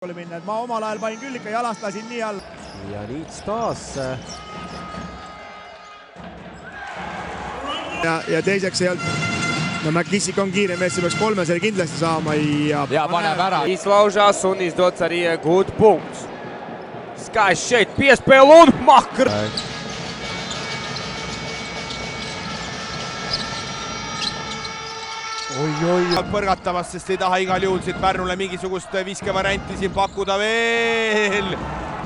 minna, et ma omal ajal panin küll ikka jalast lasin nii all. Ja Niits taas. Ja teiseks ei olnud, no McKissick on kiire mees, see peaks 3 selle kindlasti saama ja paneb ära. Izlaužās un izdots arī gūt punkts. Skaists šeit piespēle un makr. Põrgatamas, sest ei taha igal juhul siit Pärnule mingisugust viskevarianti siin pakkuda veel.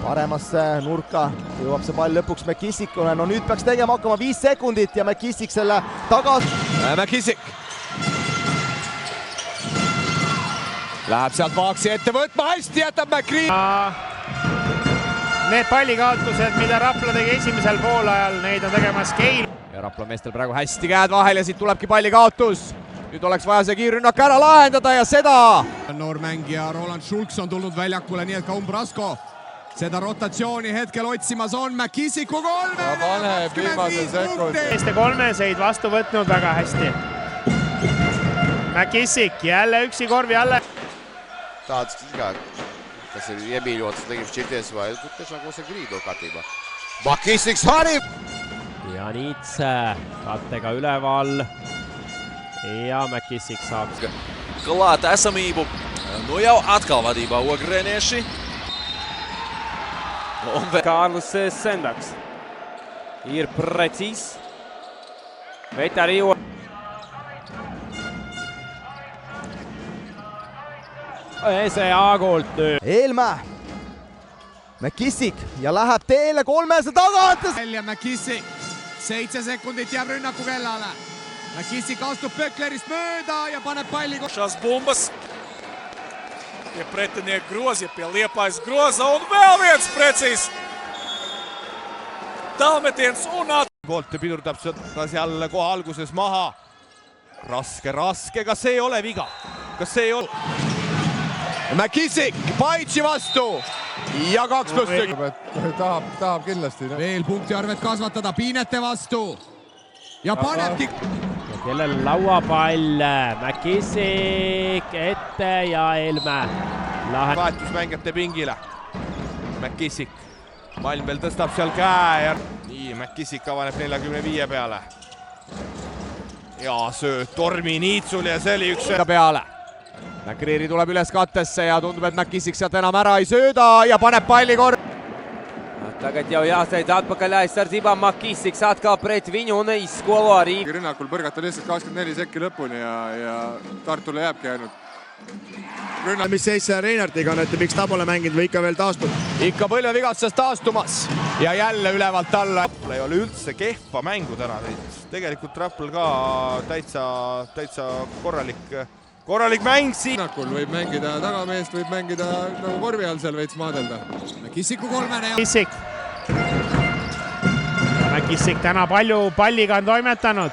Paremasse nurka jõuab see pall lõpuks McKissickule. No nüüd peaks tegema hakkama 5 sekundit ja McKissick selle tagasi. McKissick läheb sealt Vaaksi ette võtma, hästi jätab McCree. Need pallikaotused, mida Rapla tegi esimesel poolajal, neid on tegemas Keil. Ja Rapla meestel praegu hästi käed vahel ja siit tulebki pallikaotus. Nüüd oleks vaja see kiirrünnak ära lahendada ja seda. Noor mängija Roland Schulz on tulnud väljakule, nii et ka Umbrasko seda rotatsiooni hetkel otsimas on. McKissicku kolme. Ja paneb viimase sekundi. Teiste kolmeseid vastu võtnud väga hästi. McKissick jälle üksi korvi alle. Tāds kā, kas ir iemīļots, tagad šķirties vai tiešām ko se grīdo kārtībā. McKissicks arī! Ja Niits kattega üleval. Ja McKissick saab. Klāt esamību. Nu jau atkal vadībā ogrēnieši. Kārlis Sendaks ir precīzs. Bet arī see A-koolt nüüd. Eelmäe. McKissick ja läheb teele 300 tagant. Välja McKissick. 7 sekundit jääb rünnaku kellale. McKissick astub Pöklerist mööda ja paneb palli. Šās bumbas. Pie pretinieka groza, pie Liepājas groza un vēl viens precīzs. Tālmetiens un Poolt pidurdab seda seal koha alguses maha. Raske, kas see ei ole viga? Kas see ei ole? McKissick Paitsi vastu ja 2+1. Tahab kindlasti. Veel punktiarvet kasvatada Piinete vastu. Ja panebki. Ja kellel lauapall. McKissick ette ja Eelmäe. Vahetusmängijate pingile. McKissick. Malm veel tõstab seal käe. Nii, McKissick avaneb 45 peale. Ja sööt Tormi Niitsul ja see oli üks peale. McCreary tuleb üles kattesse ja tundub, et McKissick sealt enam ära ei sööda ja paneb palli kord. Tagad jau jāsteidz atpakaļ aizsardzībā. McKissick atkal pret viņu un izskolo arī. Rünnakul põrgata lihtsalt 24 sekki lõpuni ja Tartule jääbki ainult. Mis seis Reinartiga on, et miks ta pole mänginud või ikka veel taastub? Ikka põlvevigastusest taastumas ja jälle ülevalt alla. Ei ole üldse kehva mängu täna. Tegelikult Rapla ka täitsa korralik mäng siin. Rünnakul võib mängida tagameest, võib mängida nagu korvi all seal veits maadelda. McKissicku kolmene. McKissick täna palju palliga on toimetanud.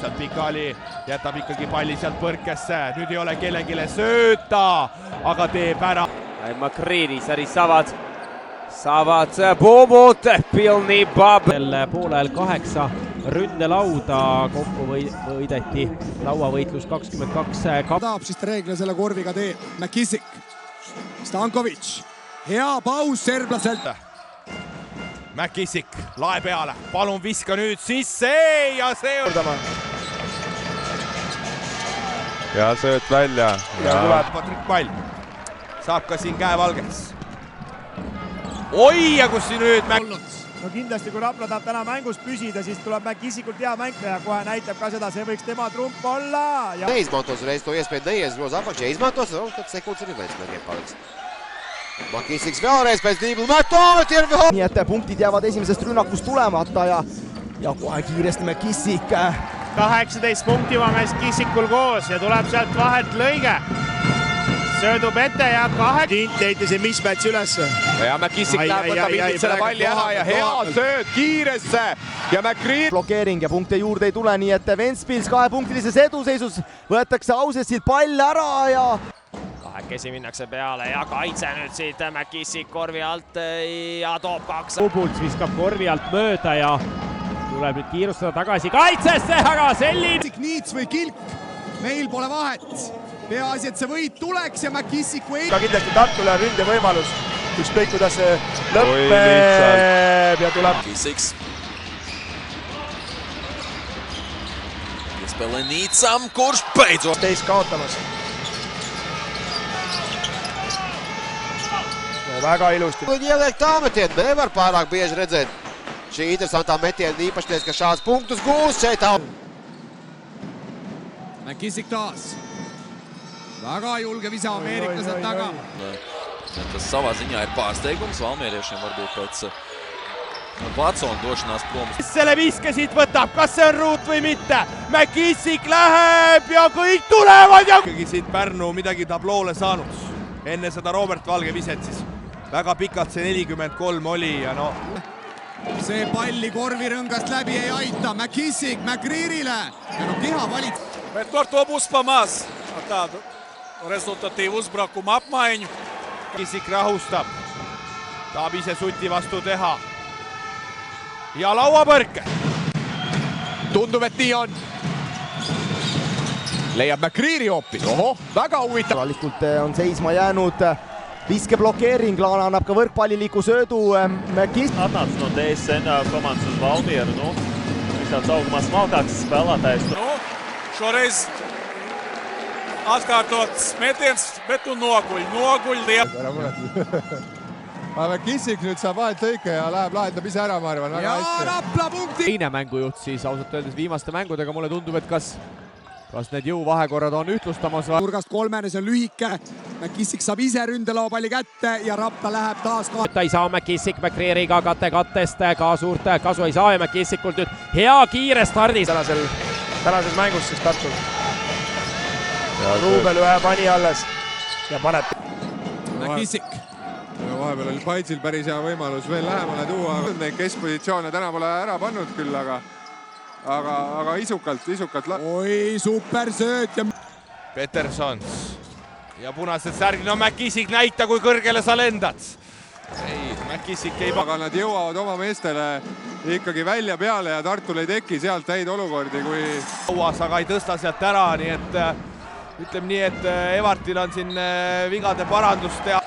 Sealt pikali jätab ikkagi palli sealt põrkesse. Nüüd ei ole kellegile sööta, aga teeb ära. McCreary arī saavad bumbut pilni bab. Poolel 8 ründelauda kokku võideti. Lauavõitlus 22. Tahab siis reegle selle korviga tee. McKissick. Stankovic. Hea paus serblaselt. McKissick lae peale. Palun viska nüüd sisse ja see on... Ja sööt välja. Ja tuleb Patrik Pall. Saab ka siin käe valgeks. Oi, ja kus siin nüüd No kindlasti, kui Rapla tahab täna mängus püsida, siis tuleb McKissikult hea mäng ja kohe näitab ka seda, see võiks tema trump olla. Neizmantos reiz to iespēju neies groza apakšā, izmantos, un tad sekundes arī vairs mērķiem paliks. McKissicks vēlreiz pēc dribla metot ir vēl. Nii et punktid jäävad esimesest rünnakust tulemata ja kohe kiiresti McKissick. 18 punkti juba McKissickul koos ja tuleb sealt vahelt lõige. Söödub ette ja 2. Tint leiti see mismatch ülesse. Ja McKissick võtab ilmselt selle palli ära ja hea sööt kiiresse. Ja McCreary. Blokeering ja punkte juurde ei tule, nii et Ventspils 2-punktilises eduseisus võetakse Ausesilt pall ära ja... Kahekesi minnakse peale ja kaitse nüüd siit McKissick korvi alt ja toob 2. Pults viskab korvi alt mööda ja tuleb nüüd kiirustada tagasi kaitsesse, aga Selli... Niits või Kilk, meil pole vahet. peaasi, et see võit tuleks ja McKissiku ei... ka kindlasti Tartule ründevõimalus, ükskõik kuidas see lõppeb ja tuleb. McKissiks. Iespēlē Nīcam, kurš beidzot. Teist kaotamas. No, väga ilusti. Ieliek tā metienu, nevar pārāk bieži redzēt. Šī interesantā metiena īpašties, ka šāds punktus gūs šeit. McKissick taas. Väga julge visa ameeriklased taga. Tas savā ziņā ir pārsteigums valmieriešiem varbūt pēc Watsona došanās prom. Selle viske siit võtab, kas see on ruut või mitte? McKissick läheb ja kõik tulevad ja... Ikkagi siit Pärnu midagi tabloole saanud. Enne seda Robert Valge viset siis. Väga pikalt see 43 oli ja no... See palli korvirõngast läbi ei aita. McKissick McCreery'le. Ja no keha valit. Bet par to būs pamaz. Ar tādu rezultatīvu uzbrakumu apmaiņu. McKissick rahustab. Tahab ise suti vastu teha. Ja lauapõrke. Tundub, et nii on. Leiab McCreery hoopis. Oho, väga huvitav. Likult on seisma jäänud viskeblokeering, Laana annab ka võrkpalliliku söödu McKissick. Atnāc no DSN komandas uz Valmieru, nu, visāds augumā smalkāks spēlētājs. Nu, šoreiz atkārtots metiens, bet tu noguļ liep. McKissick nüüd saab vahet lõike ja läheb lahendab ise ära, ma arvan, väga hästi. Ja Rapla punkti! Teine mängujuht siis ausalt öeldes viimaste mängudega mulle tundub, et kas need jõuvahekorrad on ühtlustamas. Nurgast kolmene, see on lühike. McKissick saab ise ründelauapalli kätte ja Rapla läheb taas ka. Ta ei saa McKissick McCreery'ga kattest ka suurt kasu ei saa ja McKissikult nüüd hea kiire stardis. Tänases mängus siis Tartul. Ruubel ühe pani alles ja paneb. McKissick. Vahepeal oli Paitsil päris hea võimalus veel lähemale tuua. Neid keskpositsioone täna pole ära pannud küll, aga isukalt. Oi, super sööt ja... Petersons ja punased särgid. No McKissick näita, kui kõrgele sa lendad. Ei, McKissick ei... Aga nad jõuavad oma meestele ikkagi välja peale ja Tartul ei teki sealt häid olukordi, kui... Lauas, aga ei tõsta sealt ära, nii et ütleme nii, et Evartil on siin vigade parandust teha.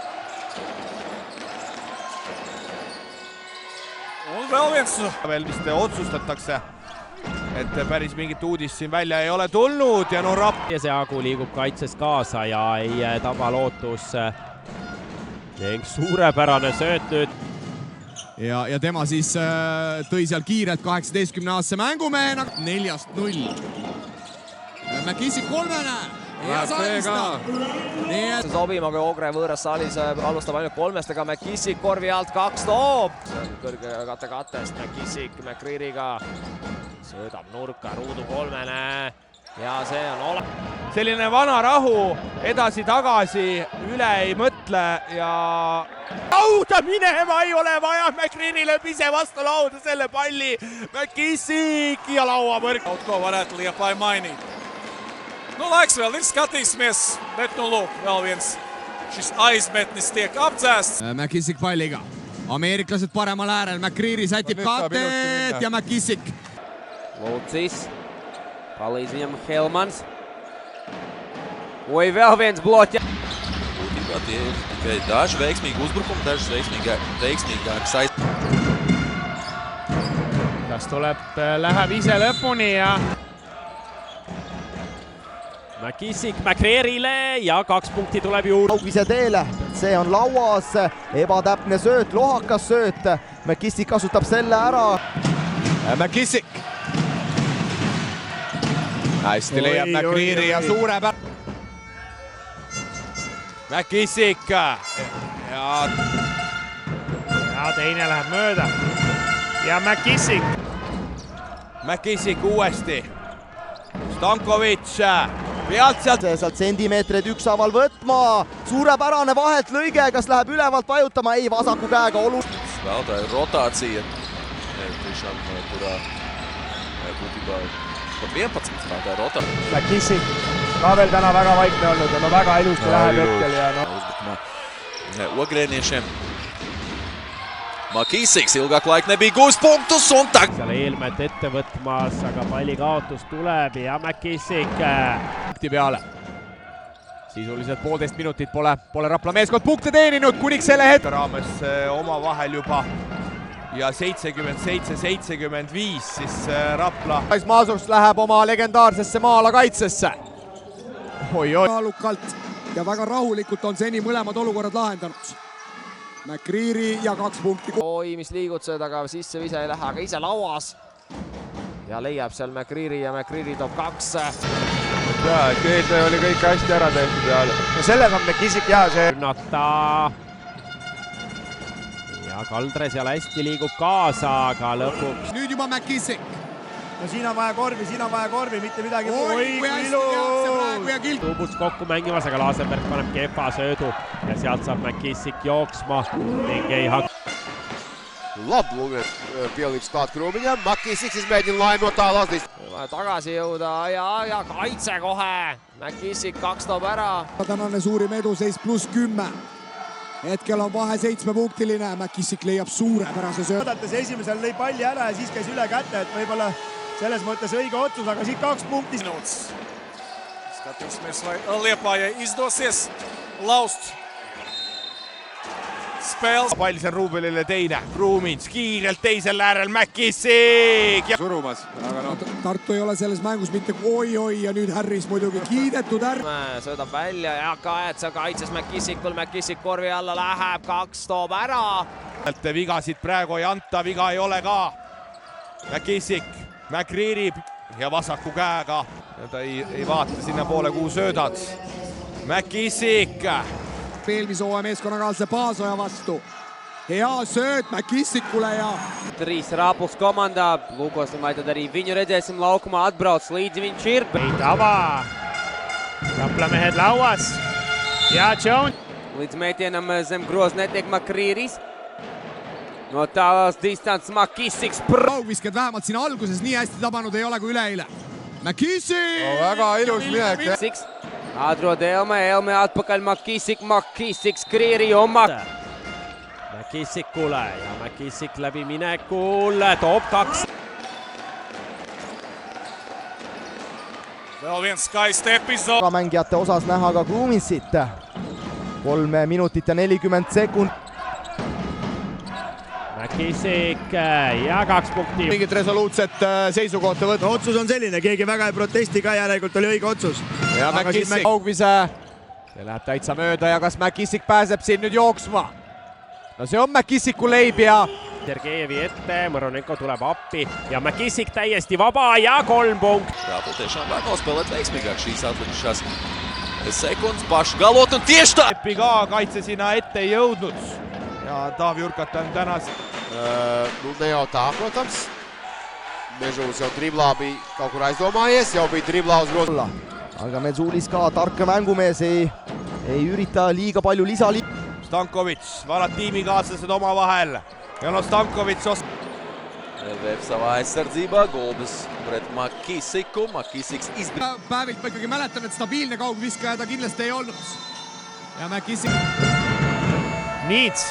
Veel vist otsustatakse, et päris mingit uudist siin välja ei ole tulnud ja no Rapp. Ja see Agu liigub kaitses kaasa ja ei taba lootus. Suurepärane sööt nüüd. Ja tema siis tõi seal kiirelt 18-aastase mängumehena 4-0. McKissick kolmene. Ja saalistab. Sobima, kui Ogre võõras saalis alustab ainult kolmestega. McKissick korvi alt 2 toob. Kõrge kattest McKissick McCreery'ga söödab nurka, ruudu kolmene ja see on selline vana rahu, edasi-tagasi, üle ei mõtle ja... Lauda minema ei ole vaja, McCreery lööb ise vastu lauda selle palli. McKissick ja lauapõrk. Kaut ko varētu Liepai mainīt. Nu, laiks vēl ir, skatīsimies, bet nu lūk, vēl viens šis aizmetnis tiek apdzēsts. McKissick palliga. Ameeriklased paremal äärel, McCreery sätib katet ja McKissick. Lūcis, palīdz viņam Helmans. Oi, vēl viens bloķi. Būtībā tie ir tikai daži veiksmīgi uzbrukumi, dažas veiksmīgāk sait. Kas tuleb, läheb ise lõpuni ja... McKissick McCreery'le ja 2 punkti tuleb juurde. Kaugvise teele, see on lauas, ebatäpne sööt, lohakas sööt. McKissick kasutab selle ära. McKissick. Hästi leiab McCreery ja suurepärane. McKissick ja teine läheb mööda. Ja McKissick uuesti. Stankovic pealt sealt sentimeetreid ükshaaval võtma. Suurepärane vahelt lõige, kas läheb ülevalt vajutama? Ei, vasaku käega Spēlētāju rotācija. Tiešām, kurā būtībā pat 11 spēlētāju rotācija. McKissick ka veel täna väga vaikne olnud ja no väga ilusti läheb hetkel ja no... Ogrēniešiem. McKissick ilgāk laika nebija gūs punktus un tak... Seal Eelmet ette võtmas, aga palli kaotus tuleb ja McKissick... Punkti peale. sisuliselt 1,5 minutit pole Rapla meeskond punkte teeninud kuniks selle hetke raames omavahel juba ja 77-75 siis Rapla. Maasust läheb oma legendaarsesse maala kaitsesse. Kaalukalt ja väga rahulikult on seni mõlemad olukorrad lahendanud. McCreary ja 2 punkti. oi, mis liigutused, aga sisse vise ei lähe, aga ise lauas. Ja leiab seal McCreary ja McCreary toob 2. Jaa, eeltöö oli kõik hästi ära tehtud ja no sellega on McKissick ja see. Nata. Ja Kaldre seal hästi liigub kaasa, aga lõpuks. Nüüd juba McKissick. No siin on vaja korvi, mitte midagi. Oi, kui ilus! Tuubuts kokku mängimas, aga Laasenberg paneb kehva söödu ja sealt saab McKissick jooksma ning ei hakka. Lablungen pieliks Taatkroomin ja McKissick siis meidin laimottaa lasist. Tagasi jõuda ja kaitse kohe. McKissick 2 toob ära. Tänane suurim eduseis +10. Hetkel on vahe 7-punktiline. McKissick leiab suurepärase söödu. Vaadates esimesel lõi palli ära ja siis käis üle käte, et võib-olla selles mõttes õige otsus, aga siit 2 punkti. Skatīsimies, vai Liepājai izdosies laust spēles. Pall seal Ruubelile teine, Krumins kiirelt teisel äärel McKissick. Surumas, aga noh. Tartu ei ole selles mängus mitte oi ja nüüd Harris muidugi kiidetud Söödab välja ja Kaet seal kaitses McKissickul, McKissick korvi alla läheb, 2 toob ära. Vigasid praegu ei anta, viga ei ole ka. McKissick, McCreary ja vasaku käega. Ta ei vaata sinna poole, kuhu söödad. McKissick. Eelmise hooaja meeskonnakaaslase Paasoja vastu. Hea sööt McKissickule ja... Trīs Rāpls komanda. Lūkosim, vai tad arī viņu redzēsim laukumā atbrauc līdzi viņš ir. Ei tavā. Rapla mehed lauas. Ja Jones. Līdz mētienam zem groz netiek McCrearys. No tālās distants McKissick. Kaugvisked vähemalt siin alguses nii hästi tabanud ei ole kui üleeile. McKissick! Väga ilus minek. Atrod Elme atpakaļ McKissick Skrieri oma. McKissickule ja McKissick läbi minekul toob 2. Vēl viens skaisti episood. Mängijate osas näha ka Kruminsit. 3 minutit ja 40 sekundit. McKissick ja 2 punkti. Mingit resoluutset seisukohta võtta. Otsus on selline, keegi väga ei protesti ka, järelikult oli õige otsus. Ja McKissick kaugvise. See läheb täitsa mööda ja kas McKissick pääseb siin nüüd jooksma? No see on McKissicku leib ja... Sergejevi ette, Moronenko tuleb appi ja McKissick täiesti vaba ja 3 punkt. Rāpla tiešām var nospēlēt veiksmīgāk šīs atlikušās sekundes pašu galot un tieši tā. Eppi ka kaitse sinna ette ei jõudnud ja Taavi Urkat on tänas. Nu ne jau tā, protams. Mežulis jau driblā bija kaut kur aizdomājies, jau bija driblā uz grozu. Aga Metsulis ka tark mängumees ei ürita liiga palju lisaliik. Stankovic, vanad tiimikaaslased omavahel. Ja no Stankovic LVF savā aizsardzībā, Golbas pret McKissicku, McKissicks izbrīd. Päevilt ma ikkagi mäletan, et stabiilne kaugviskaja ta kindlasti ei olnud. Ja McKissick. Niits.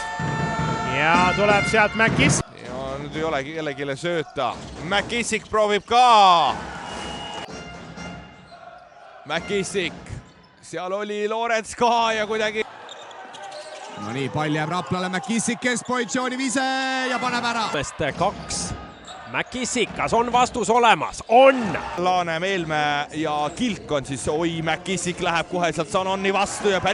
Ja tuleb sealt McKissick. Ja nüüd ei ole kellegile sööta. McKissick proovib ka. McKissick. Seal oli Lorenz ka ja kuidagi... No nii, pall jääb Raplale, McKissick keskpositsiooni vise ja paneb ära. 2. McKissick, kas on vastus olemas? On! Laane, Meelmäe ja Kilk on siis, oi, McKissick läheb kohe sealt Sanoni vastu ja päris...